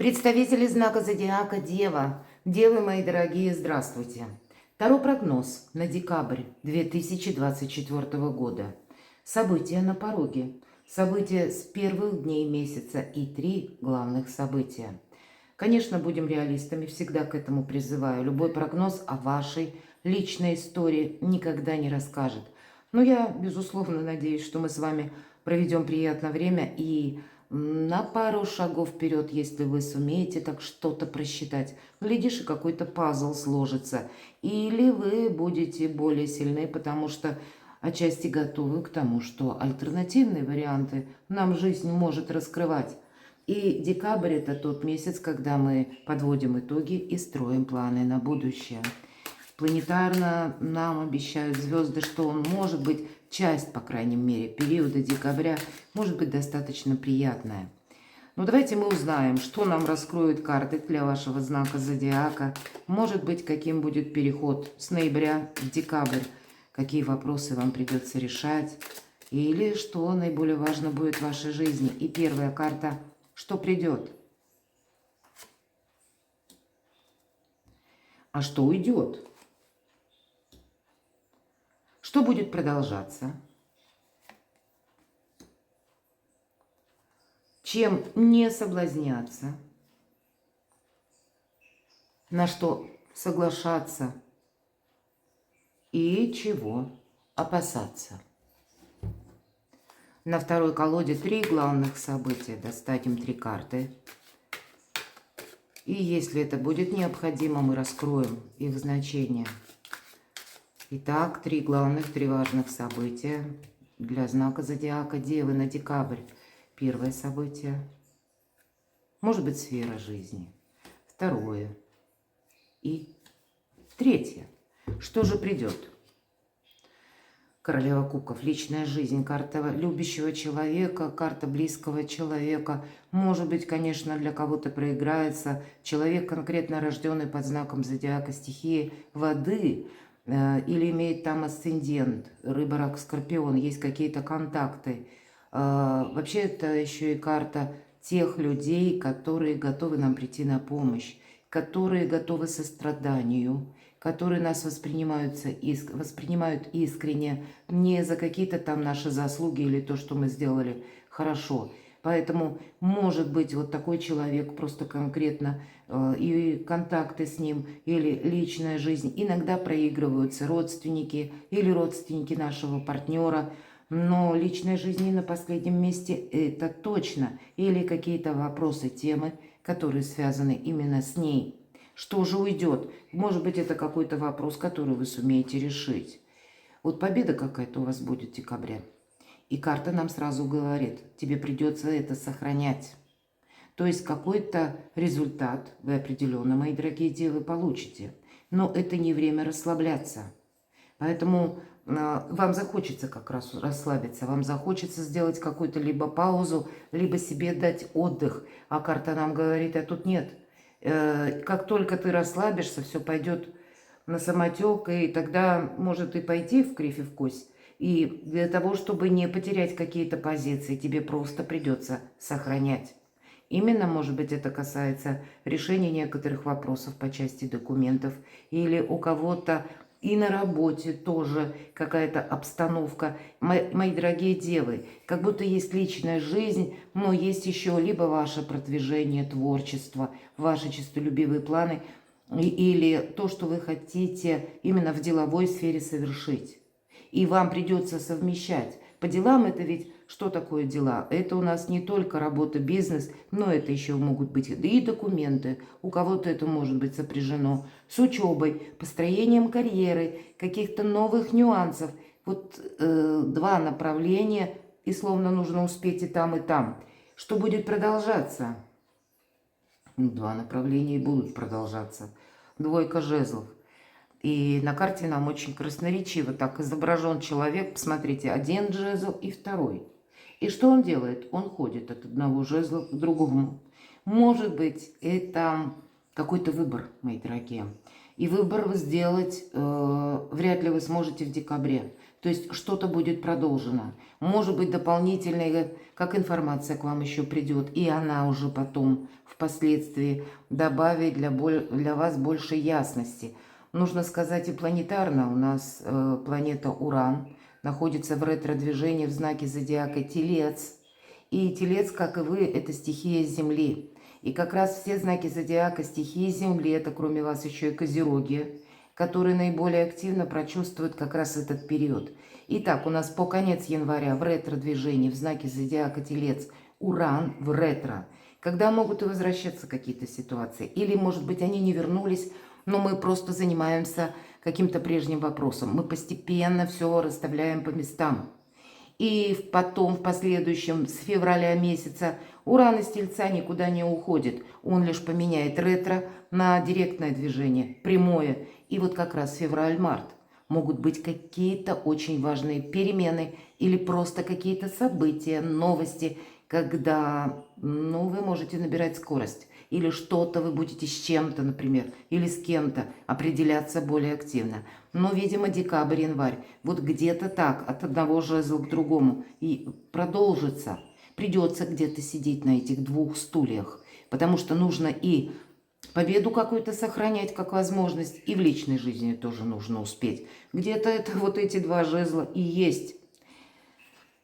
Представители знака зодиака Дева. Девы мои дорогие, здравствуйте. Таро прогноз на декабрь 2024 года. События на пороге. События с первых дней месяца и 3 главных события. Конечно, будем реалистами, всегда к этому призываю. Любой прогноз о вашей личной истории никогда не расскажет. Но я, безусловно, надеюсь, что мы с вами проведем приятное время и на пару шагов вперед, если вы сумеете так что-то просчитать. Глядишь, и какой-то пазл сложится. Или вы будете более сильны, потому что отчасти готовы к тому, что альтернативные варианты нам жизнь может раскрывать. И декабрь – это тот месяц, когда мы подводим итоги и строим планы на будущее. Планетарно нам обещают звезды, что он может быть, часть, по крайней мере, периода декабря, может быть достаточно приятная. Но давайте мы узнаем, что нам раскроют карты для вашего знака зодиака. Может быть, каким будет переход с ноября в декабрь, какие вопросы вам придется решать, или что наиболее важно будет в вашей жизни. И первая карта – что придет, а что уйдет. Что будет продолжаться? Чем не соблазняться? На что соглашаться? И чего опасаться? На второй колоде 3 главных события. Достанем 3 карты. И если это будет необходимо, мы раскроем их значение. Итак, 3 главных, 3 важных события для знака зодиака Девы на декабрь. Первое событие. Может быть, сфера жизни. Второе. И третье. Что же придет? Королева кубков. Личная жизнь. Карта любящего человека, карта близкого человека. Может быть, конечно, для кого-то проиграется. Человек, конкретно рожденный под знаком зодиака стихии воды, или имеет там асцендент, рыба, рак, скорпион, есть какие-то контакты. Вообще это еще и карта тех людей, которые готовы нам прийти на помощь, которые готовы состраданию, которые нас воспринимают искренне, не за какие-то там наши заслуги или то, что мы сделали хорошо. Поэтому может быть вот такой человек просто конкретно, и контакты с ним, или личная жизнь. Иногда проигрываются родственники или родственники нашего партнера, но личная жизнь не на последнем месте, это точно. Или какие-то вопросы, темы, которые связаны именно с ней. Что же уйдет? Может быть, это какой-то вопрос, который вы сумеете решить. Вот победа какая-то у вас будет в декабре. И карта нам сразу говорит, тебе придется это сохранять. То есть какой-то результат вы определенно, мои дорогие девы, получите. Но это не время расслабляться. Поэтому вам захочется как раз расслабиться, вам захочется сделать какую-то либо паузу, либо себе дать отдых. А карта нам говорит, а тут нет. Как только ты расслабишься, все пойдет на самотек, и тогда может и пойти в кривь и в кость. И для того, чтобы не потерять какие-то позиции, тебе просто придется сохранять. Именно, может быть, это касается решения некоторых вопросов по части документов. Или у кого-то и на работе тоже какая-то обстановка. Мои дорогие девы, как будто есть личная жизнь, но есть еще либо ваше продвижение, творчество, ваши честолюбивые планы, или то, что вы хотите именно в деловой сфере совершить. И вам придется совмещать. По делам это ведь что такое дела? Это у нас не только работа, бизнес, но это еще могут быть и документы. У кого-то это может быть сопряжено с учебой, построением карьеры, каких-то новых нюансов. Вот 2 направления, и словно нужно успеть и там, и там. Что будет продолжаться? 2 направления и будут продолжаться. 2 жезлов. И на карте нам очень красноречиво так изображен человек. Посмотрите, 1 жезл и 2. И что он делает? Он ходит от одного жезла к другому. Может быть, это какой-то выбор, мои дорогие. И выбор сделать вряд ли вы сможете в декабре. То есть что-то будет продолжено. Может быть, дополнительная, как информация к вам еще придет, и она уже потом, впоследствии, добавит для вас больше ясности. Нужно сказать и планетарно. У нас планета Уран находится в ретро-движении в знаке зодиака Телец. И Телец, как и вы, это стихия Земли. И как раз все знаки зодиака стихии Земли, это кроме вас еще и Козероги, которые наиболее активно прочувствуют как раз этот период. Итак, у нас по конец января в ретро-движении в знаке зодиака Телец Уран в ретро. Когда могут и возвращаться какие-то ситуации. Или, может быть, они не вернулись, но мы просто занимаемся каким-то прежним вопросом. Мы постепенно все расставляем по местам. И потом, в последующем, с февраля месяца, Уран из Тельца никуда не уходит. Он лишь поменяет ретро на директное движение, прямое. И вот как раз февраль-март могут быть какие-то очень важные перемены или просто какие-то события, новости, когда вы можете набирать скорость. Или что-то вы будете с чем-то, например, или с кем-то определяться более активно. Но, видимо, декабрь, январь, вот где-то так, от одного жезла к другому, и продолжится. Придется где-то сидеть на этих двух стульях, потому что нужно и победу какую-то сохранять как возможность, и в личной жизни тоже нужно успеть. Где-то это вот эти два жезла и есть.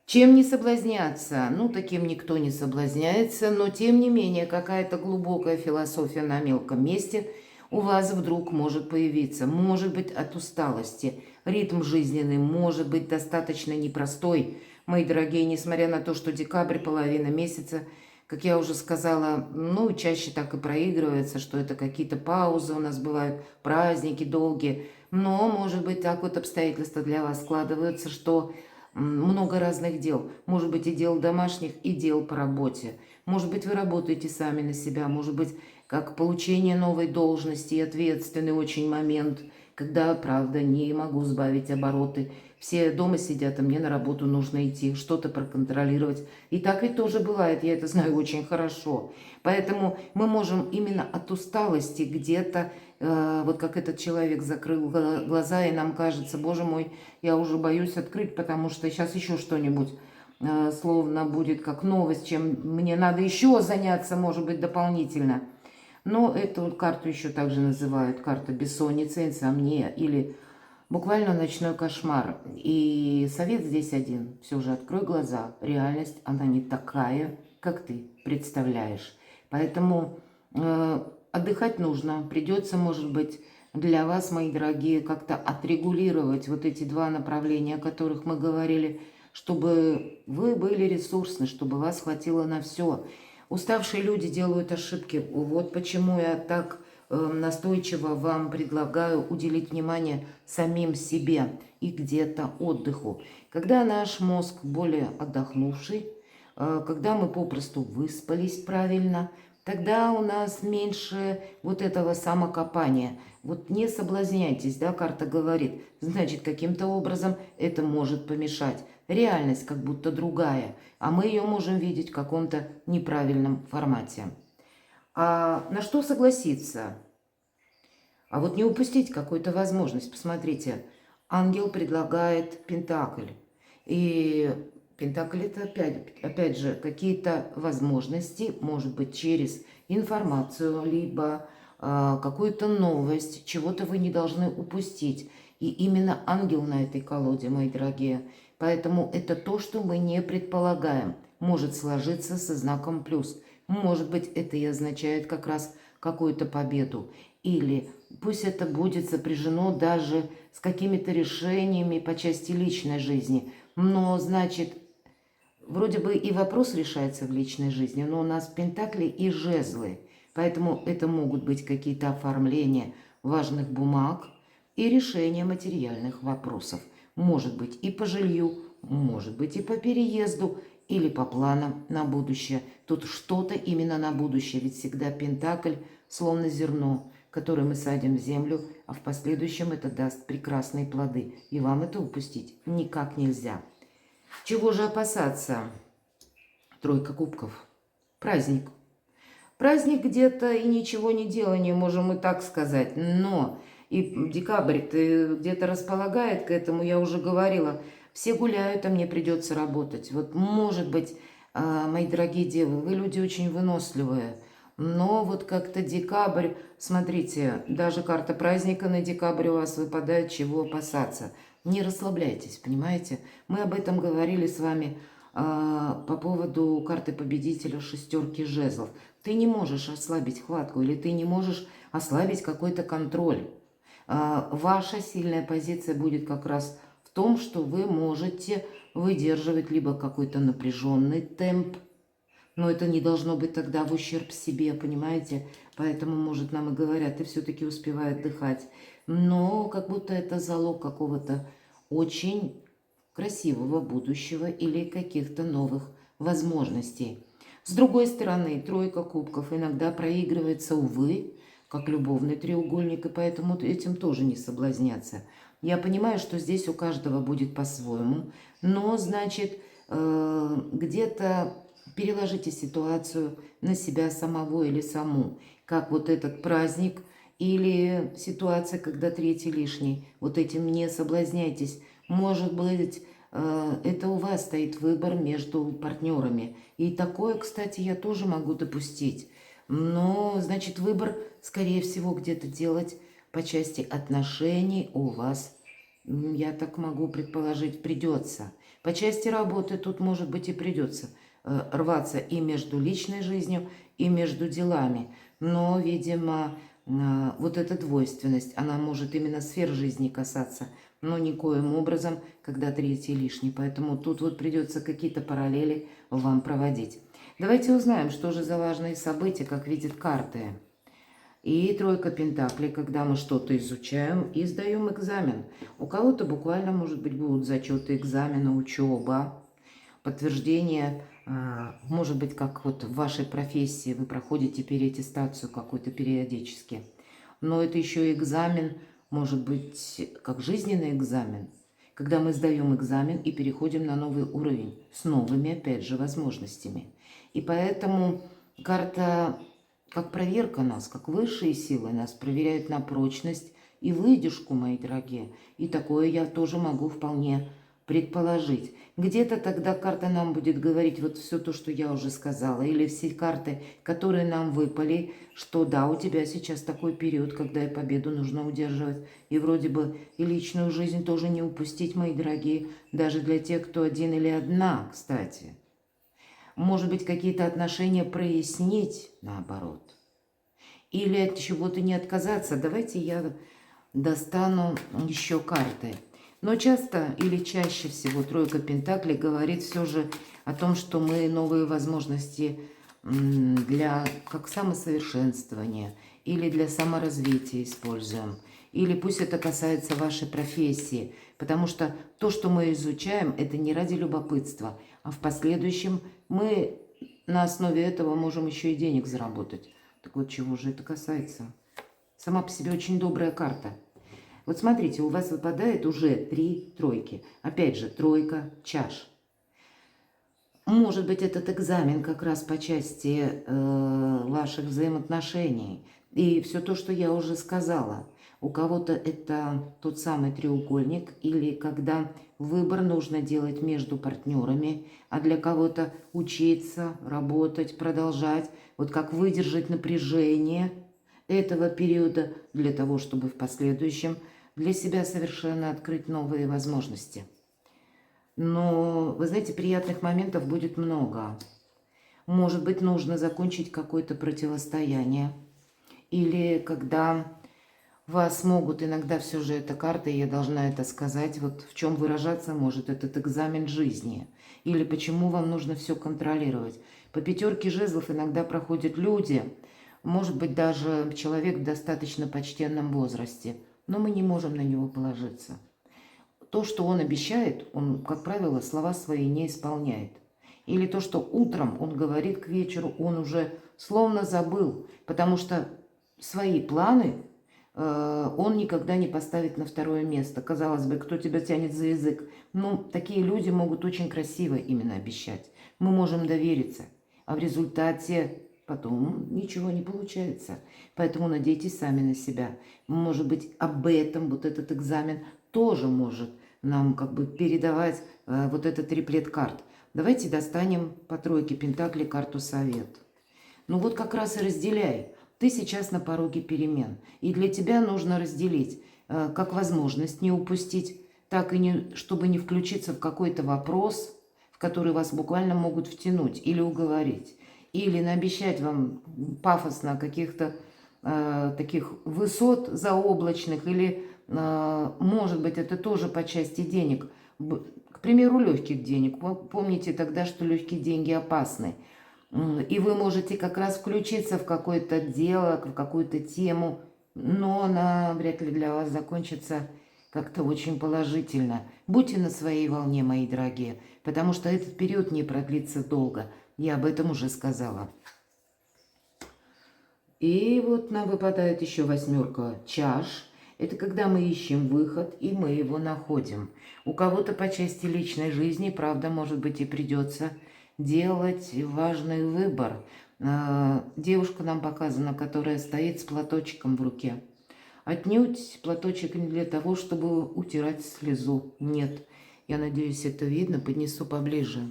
Чем не соблазняться? Таким никто не соблазняется, но тем не менее какая-то глубокая философия на мелком месте у вас вдруг может появиться. Может быть, от усталости. Ритм жизненный может быть достаточно непростой. Мои дорогие, несмотря на то, что декабрь, половина месяца, как я уже сказала, чаще так и проигрывается, что это какие-то паузы у нас бывают, праздники долгие. Но, может быть, так вот обстоятельства для вас складываются, что много разных дел. Может быть, и дел домашних, и дел по работе. Может быть, вы работаете сами на себя. Может быть, как получение новой должности и ответственный очень момент, когда, правда, не могу сбавить обороты. Все дома сидят, а мне на работу нужно идти, что-то проконтролировать. И так ведь тоже бывает, я это знаю очень хорошо. Поэтому мы можем именно от усталости где-то, вот как этот человек закрыл глаза, и нам кажется, боже мой, я уже боюсь открыть, потому что сейчас еще что-нибудь словно будет как новость, чем мне надо еще заняться, может быть, дополнительно. Но эту карту еще также называют карта бессонницы, инсомния или буквально ночной кошмар. И совет здесь один. Все же открой глаза. Реальность, она не такая, как ты представляешь. Поэтому отдыхать нужно. Придется, может быть, для вас, мои дорогие, как-то отрегулировать вот эти два направления, о которых мы говорили, чтобы вы были ресурсны, чтобы вас хватило на все. Уставшие люди делают ошибки. Вот почему я так настойчиво вам предлагаю уделить внимание самим себе и где-то отдыху. Когда наш мозг более отдохнувший, когда мы попросту выспались правильно, тогда у нас меньше вот этого самокопания. Вот не соблазняйтесь, да, карта говорит. Значит, каким-то образом это может помешать. Реальность как будто другая, а мы ее можем видеть в каком-то неправильном формате. А на что согласиться? А вот не упустить какую-то возможность. Посмотрите, ангел предлагает пентакль. И пентакль это опять же какие-то возможности, может быть, через информацию, либо какую-то новость, чего-то вы не должны упустить. И именно ангел на этой колоде, мои дорогие. Поэтому это то, что мы не предполагаем. Может сложиться со знаком плюс. Может быть, это и означает как раз какую-то победу. Или пусть это будет сопряжено даже с какими-то решениями по части личной жизни. Но, значит, вроде бы и вопрос решается в личной жизни, но у нас пентакли и жезлы. Поэтому это могут быть какие-то оформления важных бумаг и решения материальных вопросов. Может быть и по жилью, может быть и по переезду, или по планам на будущее. Тут что-то именно на будущее, ведь всегда пентакль словно зерно, которое мы садим в землю, а в последующем это даст прекрасные плоды. И вам это упустить никак нельзя. Чего же опасаться? Тройка кубков. Праздник. Праздник где-то и ничего не делания, можем мы так сказать. Но И декабрь ты где-то располагает к этому, я уже говорила. Все гуляют, а мне придется работать. Вот может быть, мои дорогие девы, вы люди очень выносливые. Но вот как-то декабрь, смотрите, даже карта праздника на декабрь у вас выпадает, чего опасаться. Не расслабляйтесь, понимаете? Мы об этом говорили с вами по поводу карты победителя шестерки жезлов. Ты не можешь ослабить хватку или ты не можешь ослабить какой-то контроль. Ваша сильная позиция будет как раз в том, что вы можете выдерживать либо какой-то напряженный темп, но это не должно быть тогда в ущерб себе, понимаете? Поэтому, может, нам и говорят, ты все-таки успевай отдыхать. Но как будто это залог какого-то очень красивого будущего или каких-то новых возможностей. С другой стороны, тройка кубков иногда проигрывается, увы, как любовный треугольник, и поэтому этим тоже не соблазняться. Я понимаю, что здесь у каждого будет по-своему, но, значит, где-то переложите ситуацию на себя самого или саму, как вот этот праздник или ситуация, когда третий лишний. Вот этим не соблазняйтесь. Может быть, это у вас стоит выбор между партнерами. И такое, кстати, я тоже могу допустить. Но, значит, выбор, скорее всего, где-то делать по части отношений у вас, я так могу предположить, придется. По части работы тут, может быть, и придется рваться и между личной жизнью, и между делами. Но, видимо, вот эта двойственность, она может именно сфер жизни касаться, но никоим образом, когда третий лишний. Поэтому тут вот придется какие-то параллели вам проводить. Давайте узнаем, что же за важные события, как видят карты. И тройка пентаклей, когда мы что-то изучаем и сдаем экзамен. У кого-то буквально, может быть, будут зачеты, экзамены, учеба, подтверждение, может быть, как вот в вашей профессии вы проходите переаттестацию какую-то периодически. Но это еще и экзамен, может быть, как жизненный экзамен, когда мы сдаем экзамен и переходим на новый уровень с новыми, опять же, возможностями. И поэтому карта, как проверка нас, как высшие силы нас проверяют на прочность и выдержку, мои дорогие. И такое я тоже могу вполне предположить. Где-то тогда карта нам будет говорить вот все то, что я уже сказала, или все карты, которые нам выпали, что да, у тебя сейчас такой период, когда и победу нужно удерживать, и вроде бы и личную жизнь тоже не упустить, мои дорогие, даже для тех, кто один или одна, кстати. Может быть, какие-то отношения прояснить, наоборот. Или от чего-то не отказаться. Давайте я достану еще карты. Но часто или чаще всего тройка пентаклей говорит все же о том, что мы новые возможности для как самосовершенствования или для саморазвития используем. Или пусть это касается вашей профессии. Потому что то, что мы изучаем, это не ради любопытства, а в последующем мы на основе этого можем еще и денег заработать. Так вот, чего же это касается? Сама по себе очень добрая карта. Вот смотрите, у вас выпадает уже 3 тройки. Опять же, тройка чаш. Может быть, этот экзамен как раз по части ваших взаимоотношений. И все то, что я уже сказала. У кого-то это тот самый треугольник, или когда выбор нужно делать между партнерами, а для кого-то учиться, работать, продолжать. Вот как выдержать напряжение этого периода для того, чтобы в последующем для себя совершенно открыть новые возможности. Но, вы знаете, приятных моментов будет много. Может быть, нужно закончить какое-то противостояние. Или когда вас могут, иногда все же эта карта, и я должна это сказать, вот в чем выражаться может этот экзамен жизни. Или почему вам нужно все контролировать. По пятерке жезлов иногда проходят люди, может быть, даже человек в достаточно почтенном возрасте, но мы не можем на него положиться. То, что он обещает, он, как правило, слова свои не исполняет. Или то, что утром он говорит к вечеру, он уже словно забыл, потому что свои планы он никогда не поставит на второе место. Казалось бы, кто тебя тянет за язык? Ну, такие люди могут очень красиво именно обещать. Мы можем довериться, а в результате потом ничего не получается. Поэтому надейтесь сами на себя. Может быть, об этом вот этот экзамен тоже может нам как бы передавать вот этот триплет карт. Давайте достанем по тройке пентаклей карту совет. Ну вот как раз и разделяй. Ты сейчас на пороге перемен. И для тебя нужно разделить, как возможность не упустить, так и не, чтобы не включиться в какой-то вопрос, в который вас буквально могут втянуть или уговорить. Или наобещать вам пафосно каких-то таких высот заоблачных, или, может быть, это тоже по части денег. К примеру, легких денег. Помните тогда, что легкие деньги опасны. И вы можете как раз включиться в какое-то дело, в какую-то тему, но она вряд ли для вас закончится как-то очень положительно. Будьте на своей волне, мои дорогие, потому что этот период не продлится долго. Я об этом уже сказала. И вот нам выпадает еще 8 чаш. Это когда мы ищем выход, и мы его находим. У кого-то по части личной жизни, правда, может быть, и придется делать важный выбор. Девушка нам показана, которая стоит с платочком в руке. Отнюдь платочек не для того, чтобы утирать слезу. Нет. Я надеюсь, это видно. Поднесу поближе.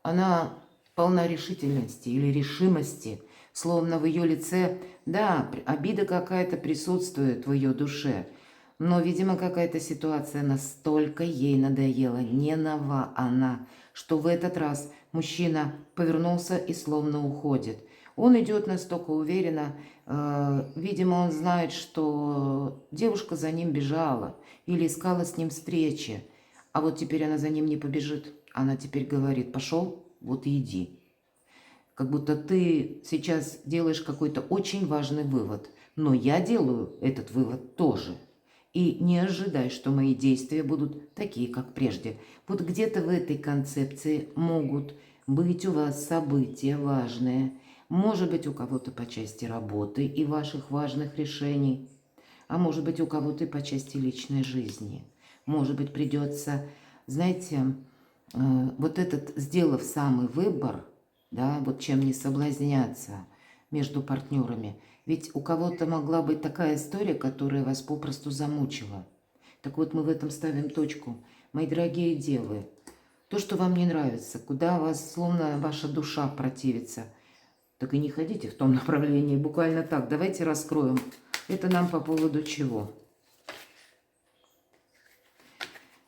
Она полна решительности или решимости, словно в ее лице, да, обида какая-то присутствует в ее душе, но, видимо, какая-то ситуация настолько ей надоела, не нова она, что в этот раз мужчина повернулся и словно уходит. Он идет настолько уверенно, видимо, он знает, что девушка за ним бежала или искала с ним встречи, а вот теперь она за ним не побежит. Она теперь говорит: пошел, вот и иди. Как будто ты сейчас делаешь какой-то очень важный вывод, но я делаю этот вывод тоже. И не ожидай, что мои действия будут такие, как прежде. Вот где-то в этой концепции могут быть у вас события важные. Может быть, у кого-то по части работы и ваших важных решений. А может быть, у кого-то и по части личной жизни. Может быть, придется, знаете, вот этот, сделав самый выбор, да, вот чем не соблазняться между партнерами. Ведь у кого-то могла быть такая история, которая вас попросту замучила. Так вот, мы в этом ставим точку. Мои дорогие девы, то, что вам не нравится, куда вас словно ваша душа противится, так и не ходите в том направлении, буквально так. Давайте раскроем. Это нам по поводу чего?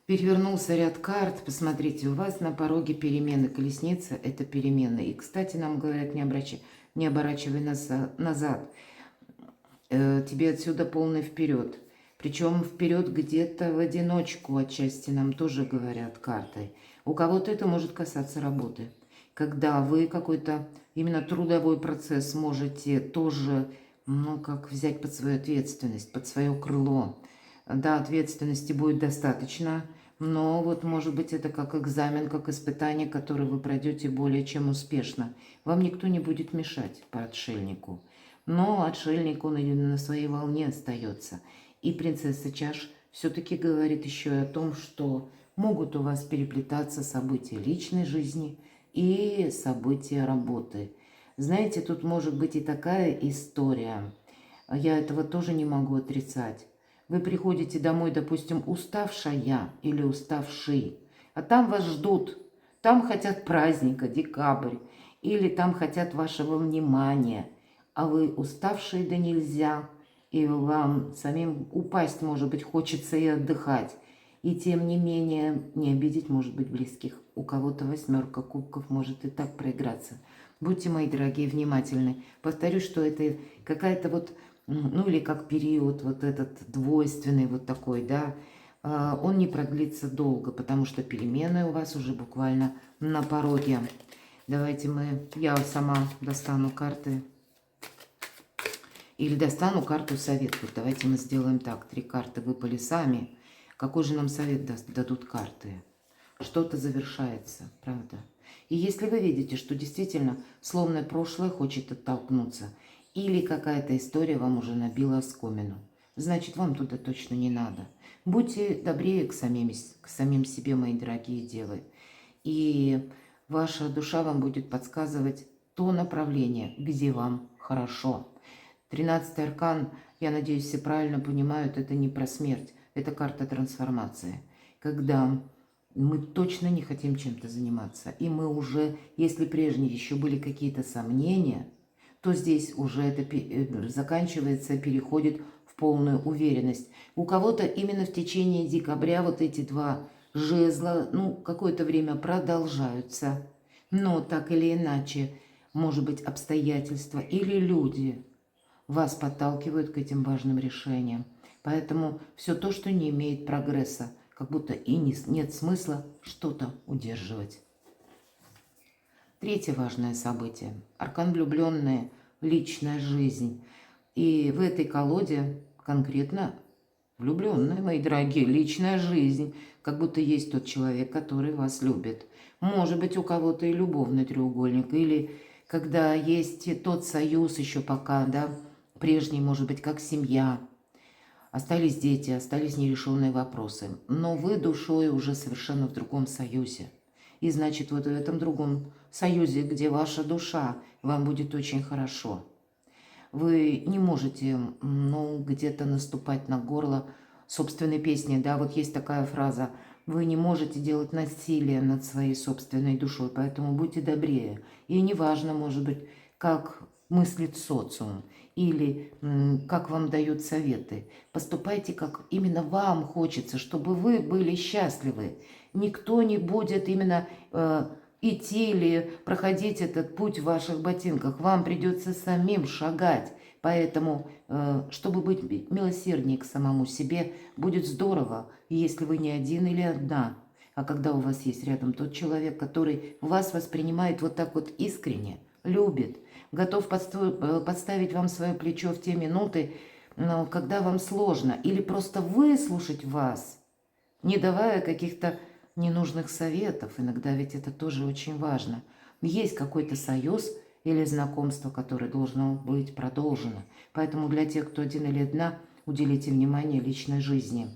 Перевернулся ряд карт. Посмотрите, у вас на пороге перемены. Колесница – это перемены. И, кстати, нам говорят, не оборачивай назад. Тебе отсюда полный вперед. Причем вперед где-то в одиночку отчасти нам тоже говорят картой. У кого-то это может касаться работы. Когда вы какой-то именно трудовой процесс можете тоже, ну, как взять под свою ответственность, под свое крыло. Да, ответственности будет достаточно, но вот, может быть, это как экзамен, как испытание, которое вы пройдете более чем успешно. Вам никто не будет мешать по отшельнику. Но отшельник, он именно на своей волне остается. И принцесса чаш все-таки говорит еще и о том, что могут у вас переплетаться события личной жизни и события работы. Знаете, тут может быть и такая история. Я этого тоже не могу отрицать. Вы приходите домой, допустим, уставшая или уставший, а там вас ждут. Там хотят праздника, декабрь, или там хотят вашего внимания. А вы уставшие да нельзя, и вам самим упасть, может быть, хочется и отдыхать. И тем не менее, не обидеть, может быть, близких. У кого-то 8 кубков может и так проиграться. Будьте, мои дорогие, внимательны. Повторюсь, что это какая-то вот, ну или как период вот этот двойственный вот такой, да, он не продлится долго, потому что перемены у вас уже буквально на пороге. Давайте я сама достану карты. Или достану карту совет. Вот давайте мы сделаем так. 3 карты выпали сами. Какой же нам совет дадут карты? Что-то завершается, правда? И если вы видите, что действительно словно прошлое хочет оттолкнуться, или какая-то история вам уже набила оскомину, значит, вам туда точно не надо. Будьте добрее к самим себе, мои дорогие девы. И ваша душа вам будет подсказывать, то направление, где вам хорошо. 13-й аркан, я надеюсь, все правильно понимают, это не про смерть, это карта трансформации. Когда мы точно не хотим чем-то заниматься, и мы уже, если прежние еще были какие-то сомнения, то здесь уже это заканчивается, переходит в полную уверенность. У кого-то именно в течение декабря вот эти два жезла, какое-то время продолжаются, но так или иначе, может быть, обстоятельства или люди вас подталкивают к этим важным решениям. Поэтому все то, что не имеет прогресса, как будто и нет смысла что-то удерживать. Третье важное событие. Аркан влюбленные, личная жизнь. И в этой колоде конкретно влюбленные, мои дорогие, личная жизнь. Как будто есть тот человек, который вас любит. Может быть, у кого-то и любовный треугольник, или когда есть тот союз еще пока, да, прежний, может быть, как семья. Остались дети, остались нерешенные вопросы. Но вы душой уже совершенно в другом союзе. И значит, вот в этом другом союзе, где ваша душа, вам будет очень хорошо. Вы не можете, где-то наступать на горло собственной песни. Да, вот есть такая фраза: вы не можете делать насилие над своей собственной душой, поэтому будьте добрее. И неважно, может быть, как мыслит социум или как вам дают советы. Поступайте, как именно вам хочется, чтобы вы были счастливы. Никто не будет именно идти или проходить этот путь в ваших ботинках. Вам придется самим шагать. Поэтому, чтобы быть милосерднее к самому себе, будет здорово, если вы не один или одна, а когда у вас есть рядом тот человек, который вас воспринимает вот так вот искренне, любит, готов подставить вам свое плечо в те минуты, когда вам сложно, или просто выслушать вас, не давая каких-то ненужных советов. Иногда ведь это тоже очень важно. Есть какой-то союз или знакомство, которое должно быть продолжено. Поэтому для тех, кто один или одна, уделите внимание личной жизни.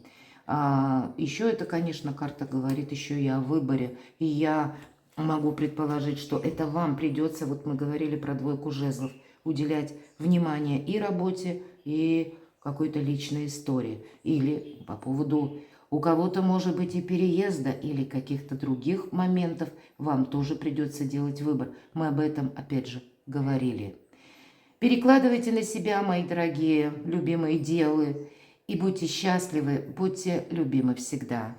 А еще это, конечно, карта говорит еще и о выборе. И я могу предположить, что это вам придется, вот мы говорили про двойку жезлов, уделять внимание и работе, и какой-то личной истории. Или по поводу у кого-то, может быть, и переезда, или каких-то других моментов вам тоже придется делать выбор. Мы об этом, опять же, говорили. Перекладывайте на себя, мои дорогие, любимые девы, и будьте счастливы, будьте любимы всегда.